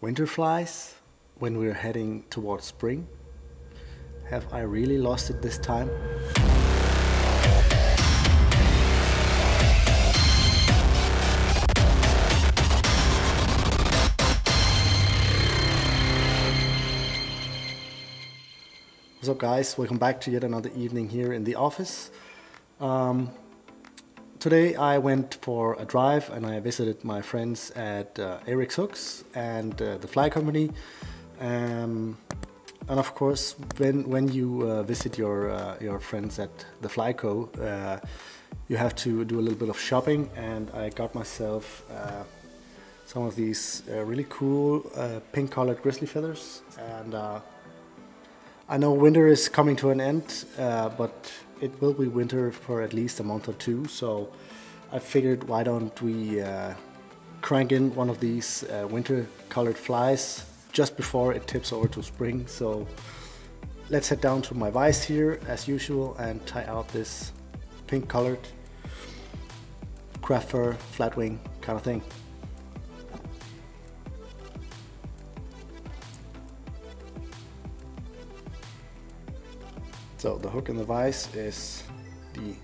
winter flies when we're heading towards spring? Have I really lost it this time? What's up guys, welcome back to yet another evening here in the office. Today I went for a drive and I visited my friends at Eric's Hooks and the fly company. And of course, when you visit your friends at the Fly Co, you have to do a little bit of shopping, and I got myself some of these really cool pink colored grizzly feathers. And I know winter is coming to an end, but it will be winter for at least a month or two, so I figured why don't we crank in one of these winter colored flies just before it tips over to spring. So let's head down to my vise here as usual and tie out this pink colored craft fur flatwing kind of thing. So the hook in the vise is the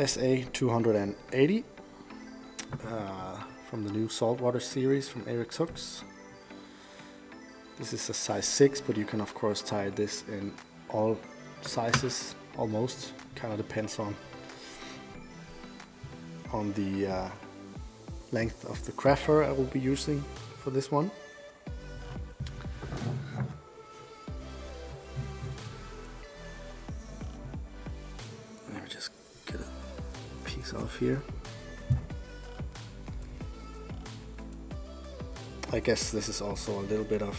SA 280 from the new saltwater series from Eric's Hooks. This is a size 6, but you can of course tie this in all sizes almost. Kind of depends on the length of the craft fur I will be using for this one. Off here. I guess this is also a little bit of,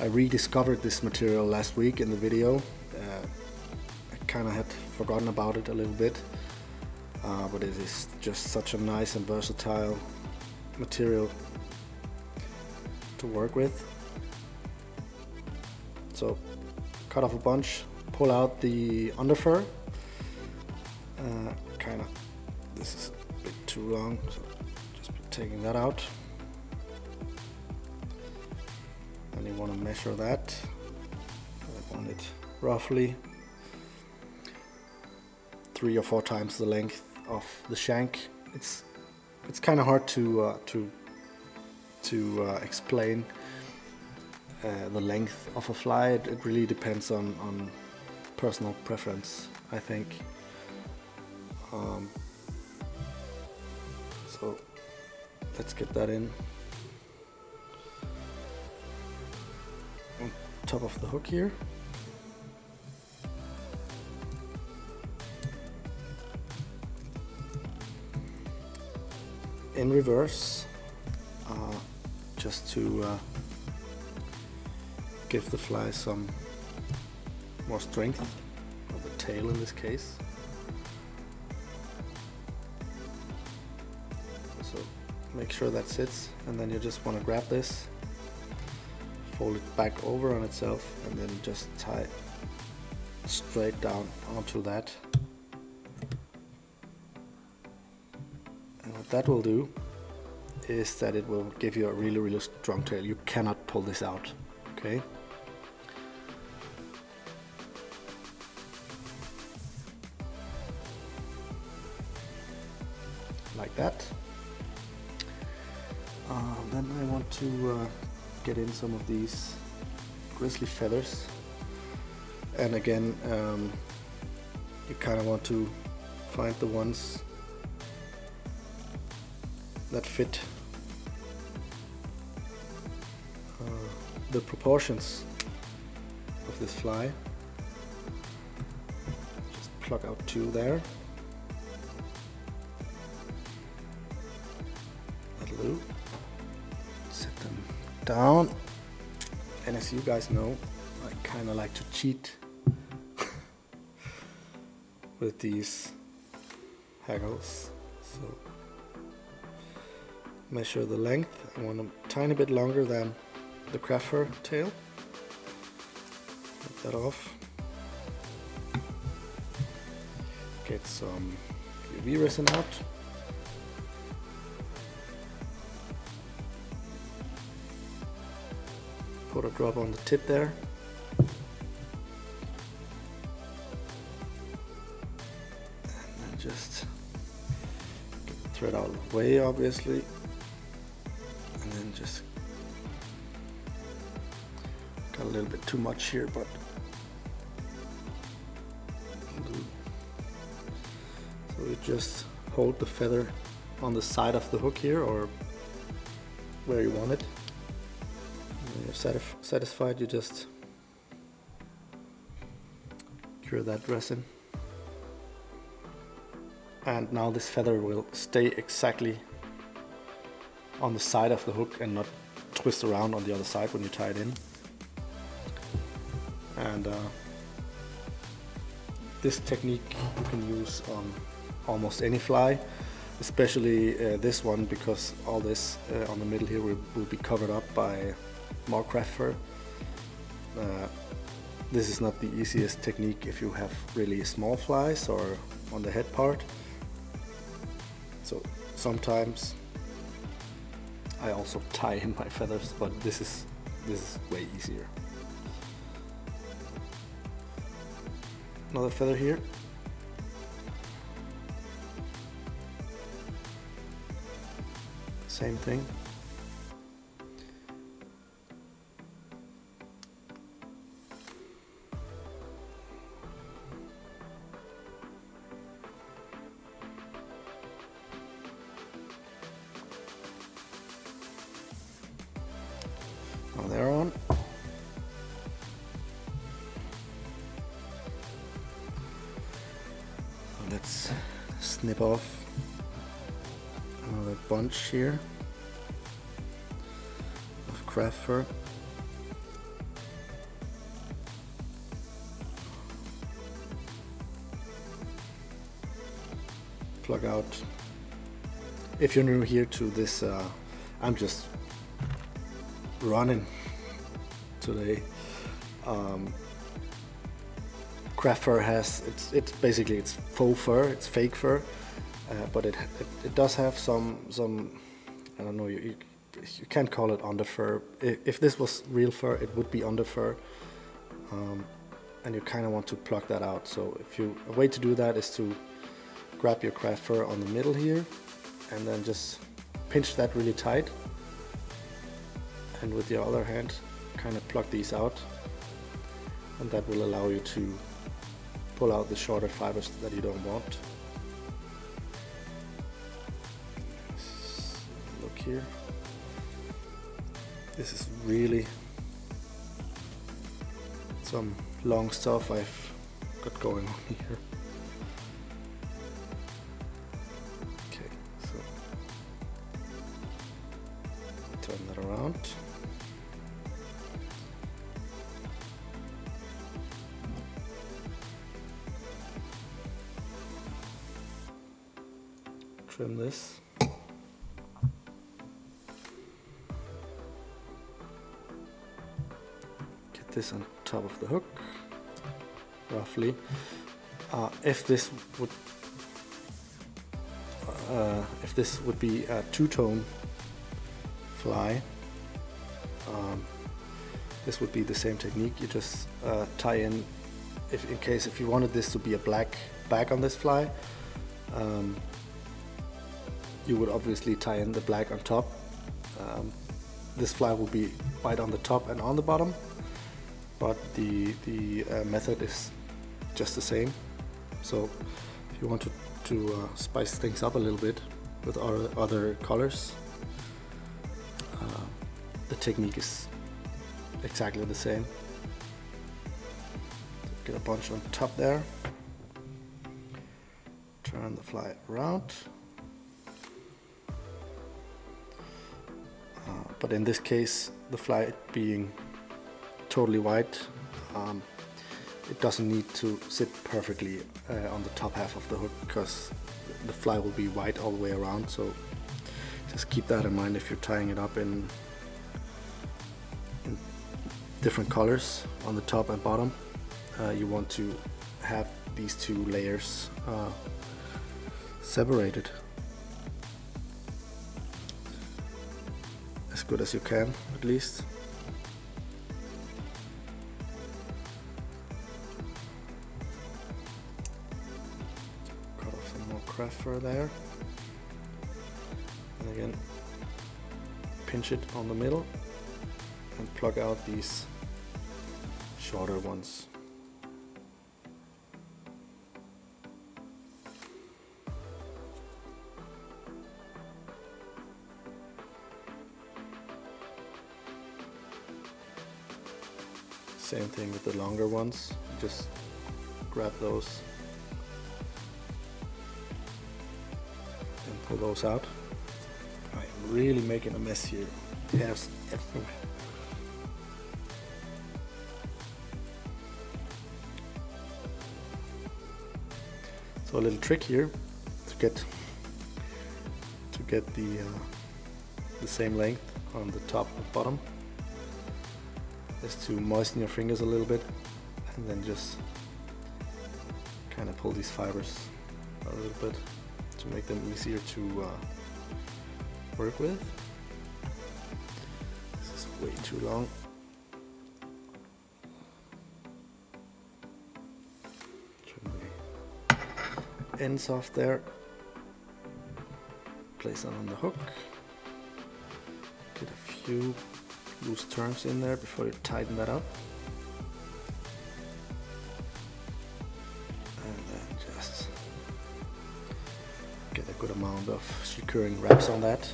I rediscovered this material last week in the video. I kind of had forgotten about it a little bit, but it is just such a nice and versatile material to work with. So cut off a bunch, pull out the underfur. This is a bit too long, so just taking that out. And you want to measure that. I want it roughly 3 or 4 times the length of the shank. It's kind of hard to explain the length of a fly. It really depends on personal preference, I think. So let's get that in on top of the hook here. In reverse, just to give the fly some more strength, or the tail in this case. Make sure that sits, and then you just want to grab this, fold it back over on itself, and then just tie straight down onto that. And what that will do is that it will give you a really strong tail. You cannot pull this out, okay? Like that. Then I want to get in some of these grizzly feathers, and again you kind of want to find the ones that fit the proportions of this fly. Just pluck out 2 there. That'll do. Set them down, and as you guys know, I kind of like to cheat with these haggles. So measure the length. I want a tiny bit longer than the craft fur tail. Take that off. Get some UV resin out. put a drop on the tip there. And then just get the thread out of the way, obviously. And then just got a little bit too much here, but so you just hold the feather on the side of the hook here, or where you want it. When you're satisfied, you just cure that resin. And now this feather will stay exactly on the side of the hook and not twist around on the other side when you tie it in. And this technique you can use on almost any fly, especially this one, because all this on the middle here will be covered up by more craft fur. This is not the easiest technique if you have really small flies or on the head part. So sometimes I also tie in my feathers, but this is way easier. Another feather here. Same thing. Now they're on. Let's snip off another bunch here of craft fur. Plug out. If you're new here to this, I'm just running today. Craft fur has, it's basically it's faux fur, it's fake fur, but it does have some I don't know, you can't call it under fur. If this was real fur, it would be under fur, and you kind of want to pluck that out. So a way to do that is to grab your craft fur on the middle here, and then just pinch that really tight, and with your other hand kind of pluck these out, and that will allow you to pull out the shorter fibers that you don't want. Look here. This is really some long stuff I've got going on here. Okay, so turn that around. Trim this. Get this on top of the hook, roughly. If this would be a two-tone fly, this would be the same technique. You just tie in, if you wanted this to be a black back on this fly, you would obviously tie in the black on top. This fly will be white on the top and on the bottom, but the method is just the same. So if you want to spice things up a little bit with other colors, the technique is exactly the same. Get a bunch on top there, turn the fly around. But in this case, the fly being totally white, it doesn't need to sit perfectly on the top half of the hook, because the fly will be white all the way around. So just keep that in mind if you're tying it up in different colors on the top and bottom. You want to have these two layers separated as good as you can, at least. craft fur there. And again, pinch it on the middle and plug out these shorter ones. Same thing with the longer ones, just grab those and pull those out. I'm really making a mess here, hairs everywhere. So a little trick here to get the same length on the top and bottom is to moisten your fingers a little bit and then just kind of pull these fibers a little bit to make them easier to work with. This is way too long. Trim the ends off there. Place them on the hook. Get a few loose turns in there before you tighten that up. And then just get a good amount of securing wraps on that.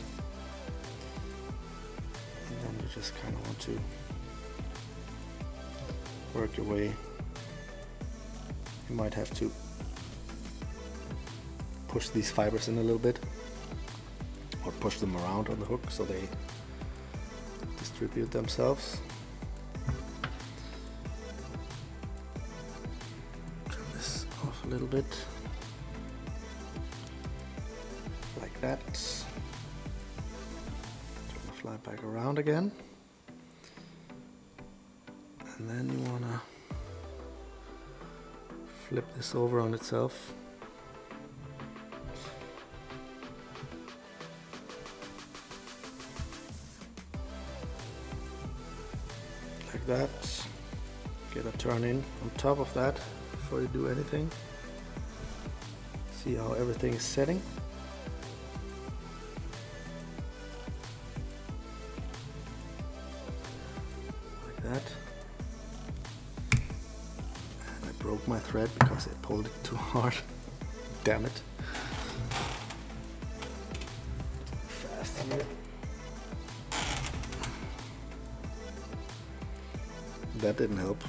And then you just kind of want to work your way. You might have to push these fibers in a little bit or push them around on the hook so they distribute themselves. Trim this off a little bit, like that. Turn the fly back around again, and then you want to flip this over on itself. Like that. Get a turn in on top of that before you do anything. See how everything is setting. Like that. And I broke my thread because I pulled it too hard. Damn it. Fast here. That didn't help.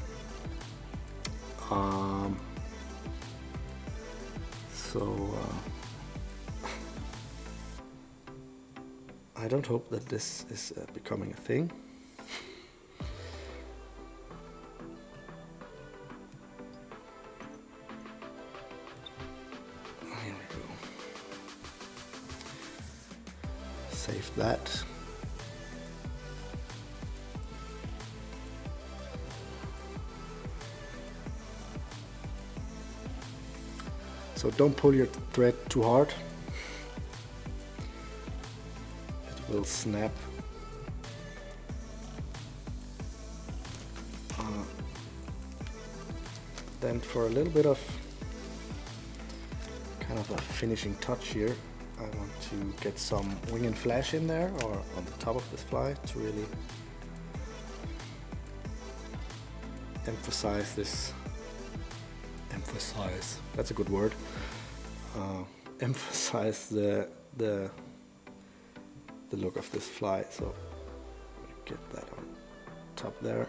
I don't hope that this is becoming a thing. Here we go. Save that. So don't pull your thread too hard. It will snap. Then for a little bit of kind of a finishing touch here, I want to get some wing and flash in there or on the top of this fly to really emphasize this. Emphasize, that's a good word. Emphasize the look of this fly. So get that on top there.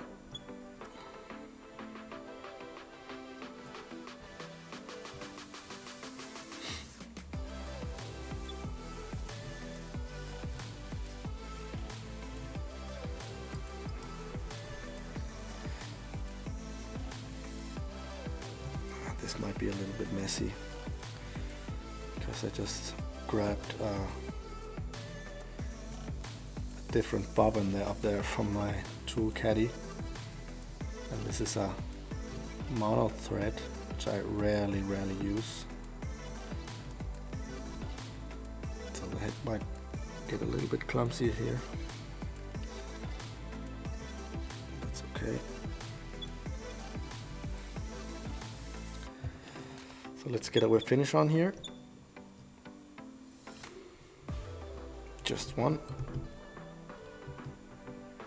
This might be a little bit messy because I just grabbed a different bobbin there up there from my tool caddy, and this is a mono thread which I rarely use, so the head might get a little bit clumsy here. That's okay. So let's get a finish on here. just one,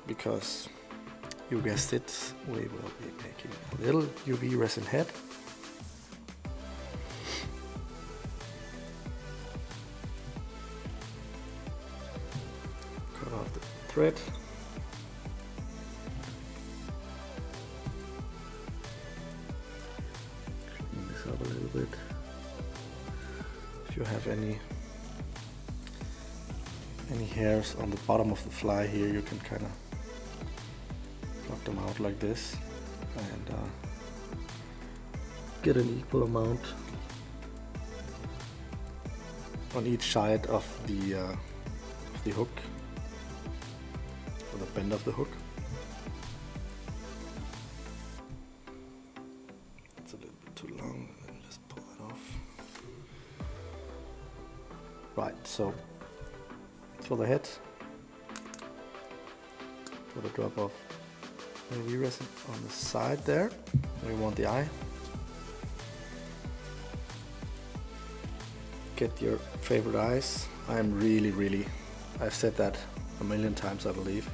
because you guessed it, we will be making a little UV resin head. Cut off the thread. Clean this up a little bit. If you have any hairs on the bottom of the fly here, you can kind of pluck them out like this and get an equal amount on each side of the hook, or the bend of the hook. It's a little bit too long, let me just pull it off. Right, so for the head, put a drop of UV resin on the side there. We want the eye. Get your favorite eyes. I'm really, I've said that a million times I believe,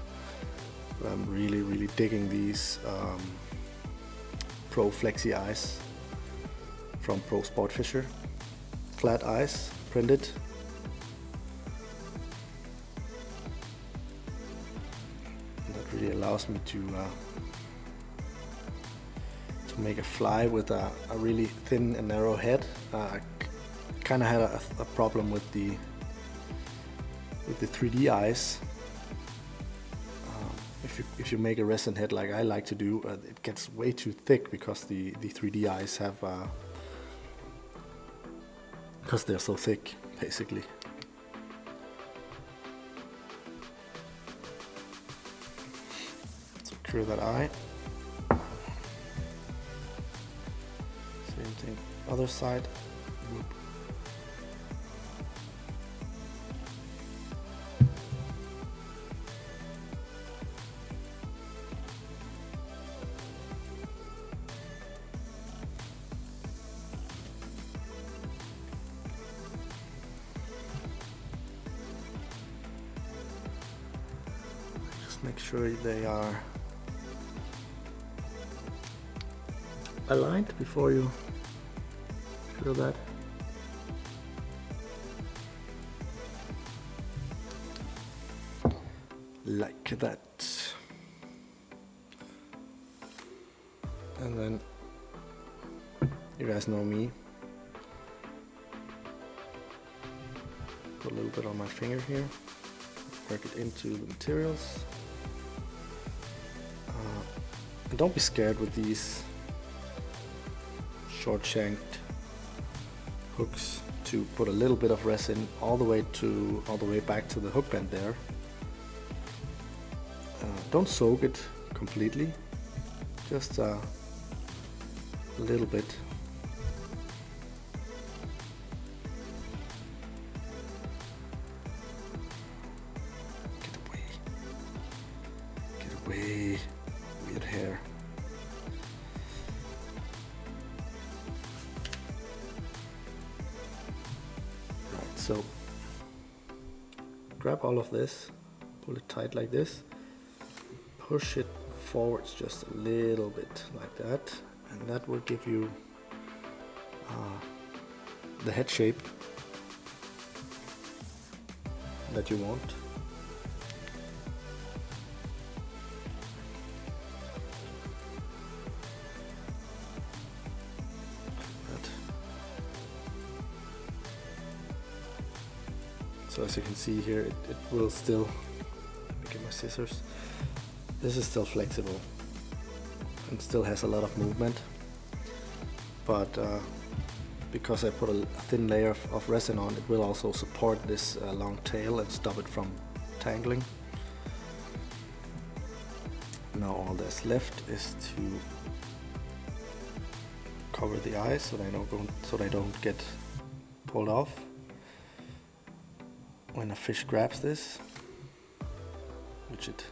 but I'm really digging these Pro Flexi eyes from Pro Sportfisher. Flat eyes, printed. Really allows me to make a fly with a really thin and narrow head. I kind of had a problem with the 3D eyes. If you make a resin head like I like to do, it gets way too thick because the 3D eyes have because they're so thick, basically. Secure that eye. Same thing, other side. Whoop. Just make sure they are aligned before you feel that. Like that. And then, you guys know me. Put a little bit on my finger here. Work it into the materials. And don't be scared with these short-shanked hooks to put a little bit of resin all the way back to the hook bend there. Don't soak it completely, just a little bit. Get away, weird hair. So grab all of this, pull it tight like this, push it forwards just a little bit like that, and that will give you the head shape that you want. So as you can see here, it will still, let me get my scissors, this is still flexible and still has a lot of movement, but because I put a thin layer of resin on, it will also support this long tail and stop it from tangling. Now all that's left is to cover the eyes so they don't get pulled off when a fish grabs this, which it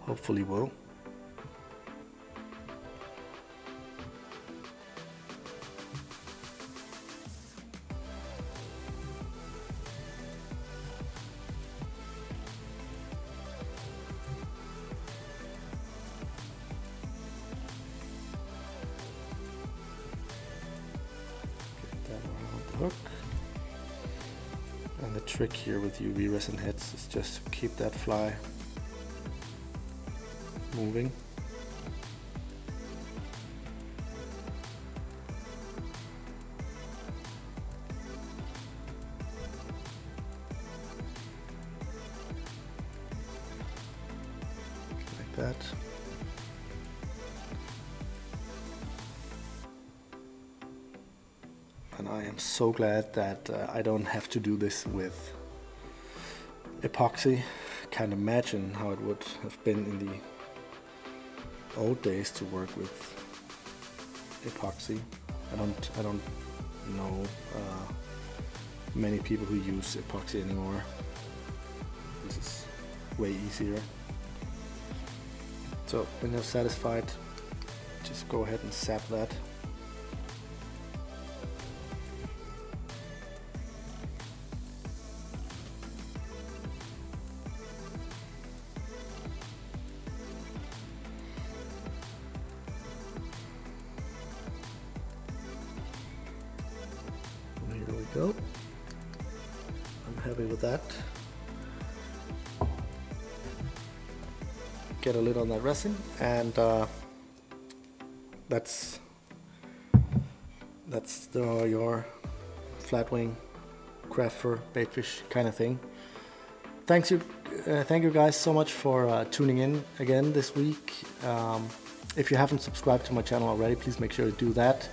hopefully will. hook. And the trick here with UV resin heads is just to keep that fly moving. Like that. And I am so glad that I don't have to do this with epoxy. Can't imagine how it would have been in the old days to work with epoxy. I don't know many people who use epoxy anymore. This is way easier. So when you're satisfied, just go ahead and sap that. Here we go. I'm happy with that. Get a lid on that resin, and that's your flatwing craft fur baitfish kind of thing. Thank you guys so much for tuning in again this week. If you haven't subscribed to my channel already, please make sure to do that.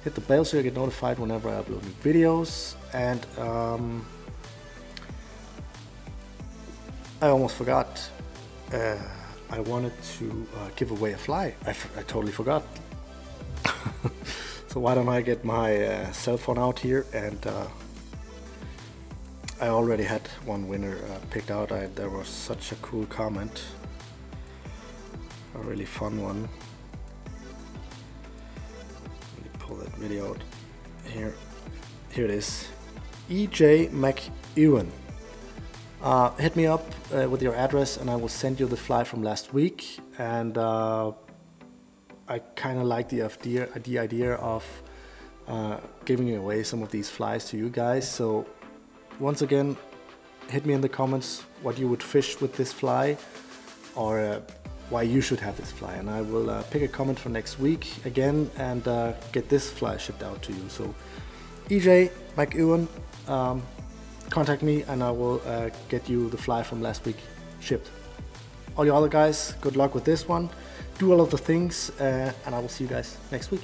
Hit the bell so you get notified whenever I upload new videos. And I almost forgot. I wanted to give away a fly. I totally forgot. So why don't I get my cell phone out here, and I already had one winner picked out. There was such a cool comment, a really fun one. Let me pull that video out here. Here it is, EJ McEwen. Hit me up with your address and I will send you the fly from last week. And I kind of like the idea of giving away some of these flies to you guys. So once again, hit me in the comments what you would fish with this fly, or why you should have this fly, and I will pick a comment for next week again and get this fly shipped out to you. So EJ McEwen, contact me and I will get you the fly from last week shipped. All you other guys, good luck with this one. Do all of the things, and I will see you guys next week.